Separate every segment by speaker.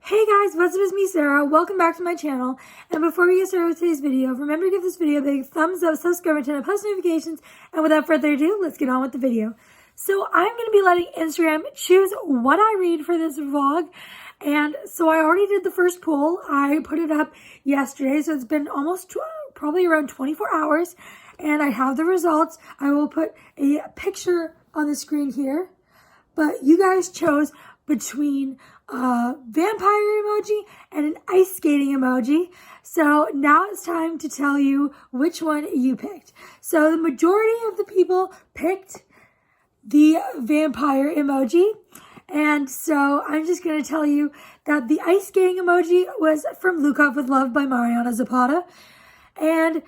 Speaker 1: Hey guys, what's up? It's me, Sarah. Welcome back to my channel. And before we get started with today's video, remember to give this video a big thumbs up, subscribe, and turn on post notifications. And without further ado, let's get on with the video. So I'm going to be letting Instagram choose what I read for this vlog. And so I already did the first poll. I put it up yesterday, so it's been almost probably around 24 hours. And I have the results. I will put a picture on the screen here. But you guys chose between a vampire emoji and an ice skating emoji. So now it's time to tell you which one you picked. So the majority of the people picked the vampire emoji. And so I'm just going to tell you that the ice skating emoji was from Look Up With Love by Mariana Zapata. And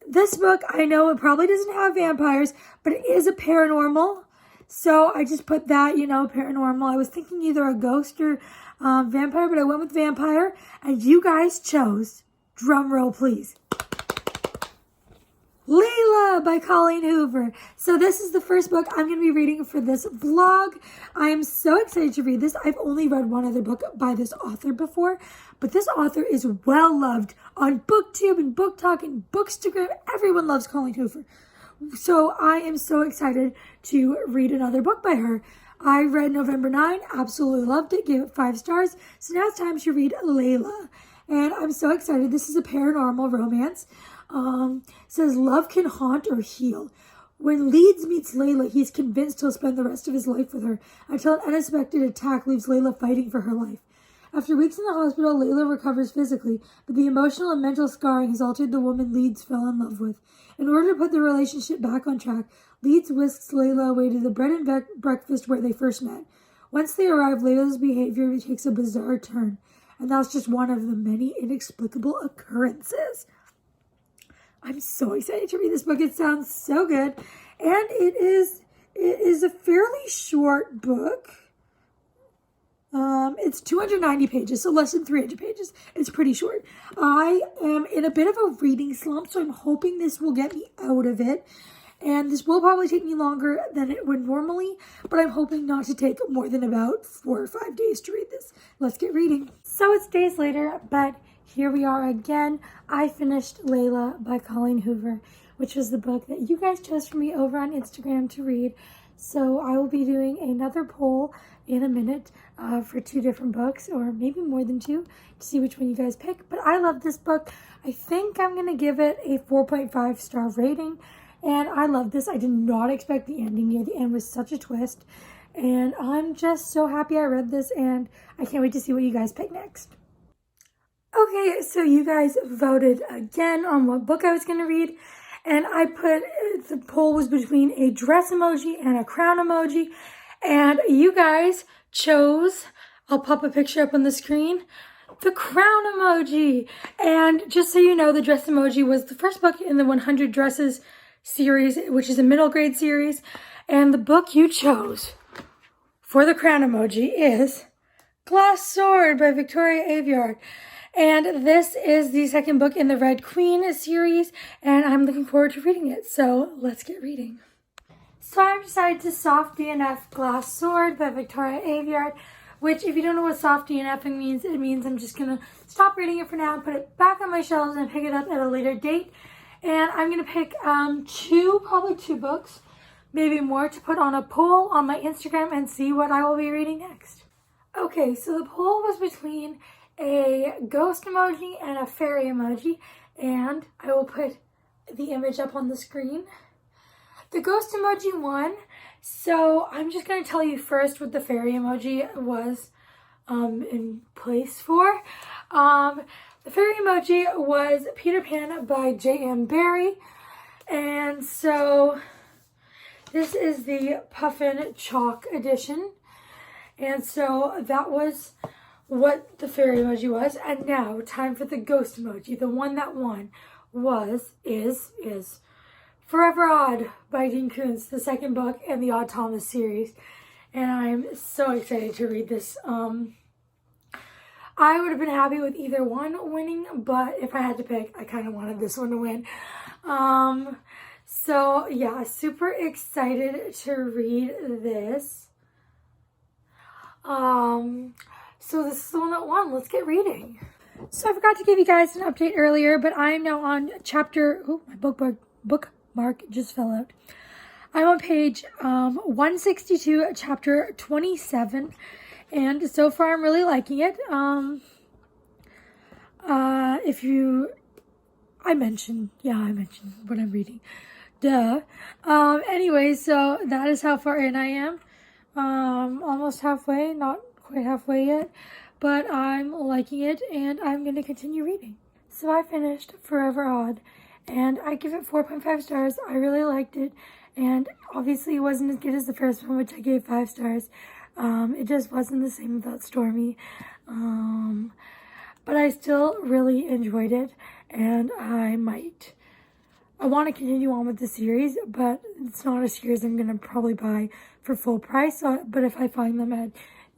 Speaker 1: this book, I know it probably doesn't have vampires, but it is a paranormal. So I just put that, paranormal. I was thinking either a ghost or vampire, but I went with vampire. And you guys chose, drum roll please, Layla by Colleen Hoover. So this is the first book I'm going to be reading for this vlog. I am so excited to read this. I've only read one other book by this author before, but this author is well loved on BookTube and BookTok and Bookstagram. Everyone loves Colleen Hoover. So I am so excited to read another book by her. I read November 9, absolutely loved it, gave it 5 stars. So now it's time to read Layla. And I'm so excited. This is a paranormal romance. It says, love can haunt or heal. When Leeds meets Layla, he's convinced he'll spend the rest of his life with her until an unexpected attack leaves Layla fighting for her life. After weeks in the hospital, Layla recovers physically, but the emotional and mental scarring has altered the woman Leeds fell in love with. In order to put the relationship back on track, Leeds whisks Layla away to the bread and breakfast where they first met. Once they arrive, Layla's behavior takes a bizarre turn, and that's just one of the many inexplicable occurrences. I'm so excited to read this book. It sounds so good, and it is a fairly short book. It's 290 pages, so less than 300 pages. It's pretty short. I am in a bit of a reading slump, so I'm hoping this will get me out of it. And this will probably take me longer than it would normally, but I'm hoping not to take more than about 4 or 5 days to read this. Let's get reading. So it's days later, but here we are again. I finished Layla by Colleen Hoover, which was the book that you guys chose for me over on Instagram to read. So I will be doing another poll in a minute for 2 different books, or maybe more than 2, to see which one you guys pick. But I love this book. I think I'm going to give it a 4.5 star rating. And I love this. I did not expect the ending here. The end was such a twist. And I'm just so happy I read this, and I can't wait to see what you guys pick next. Okay, so you guys voted again on what book I was going to read. And I put, the poll was between a dress emoji and a crown emoji. And you guys chose, I'll pop a picture up on the screen, the crown emoji. And just so you know, the dress emoji was the first book in the 100 Dresses series, which is a middle grade series. And the book you chose for the crown emoji is Glass Sword by Victoria Aveyard. And this is the second book in the Red Queen series, and I'm looking forward to reading it. So let's get reading. So I've decided to soft DNF Glass Sword by Victoria Aveyard, which, if you don't know what soft DNFing means, it means I'm just going to stop reading it for now, put it back on my shelves, and pick it up at a later date. And I'm going to pick probably two books, maybe more, to put on a poll on my Instagram and see what I will be reading next. Okay, so the poll was between a ghost emoji and a fairy emoji, and I will put the image up on the screen. The ghost emoji won, so I'm just going to tell you first what the fairy emoji was in place for. The fairy emoji was Peter Pan by J.M. Barrie, and so this is the Puffin Chalk edition, and so that was what the fairy emoji was. And now time for the ghost emoji. The one that won is Forever Odd by Dean Koontz, the second book in the Odd Thomas series. And I'm so excited to read this. I would have been happy with either one winning, but if I had to pick, I kind of wanted this one to win. So yeah, super excited to read this. So this is the one that won. Let's get reading. So I forgot to give you guys an update earlier, but I'm now on chapter... Oh, my bookmark just fell out. I'm on page 162, chapter 27, and so far I'm really liking it. I mentioned what I'm reading. Duh. Anyway, so that is how far in I am. Almost halfway, not quite halfway yet, but I'm liking it, and I'm going to continue reading. So I finished Forever Odd, and I give it 4.5 stars. I really liked it, and obviously it wasn't as good as the first one, which I gave 5 stars. It just wasn't the same without Stormy. But I still really enjoyed it, and I want to continue on with the series, but it's not a series I'm going to probably buy for full price. But if I find them at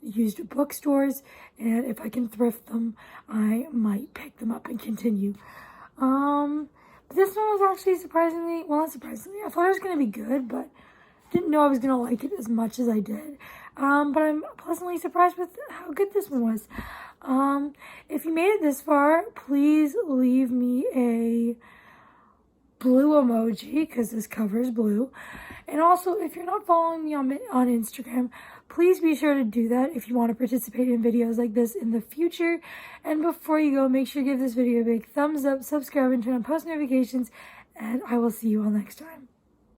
Speaker 1: used bookstores, and if I can thrift them, I might pick them up and continue. But this one was actually surprisingly, well, not surprisingly, I thought it was going to be good, but didn't know I was going to like it as much as I did. But I'm pleasantly surprised with how good this one was. If you made it this far, please leave me a blue emoji, because this cover is blue. And also, if you're not following me on Instagram, please be sure to do that if you want to participate in videos like this in the future. And before you go, make sure to give this video a big thumbs up, subscribe, and turn on post notifications, and I will see you all next time.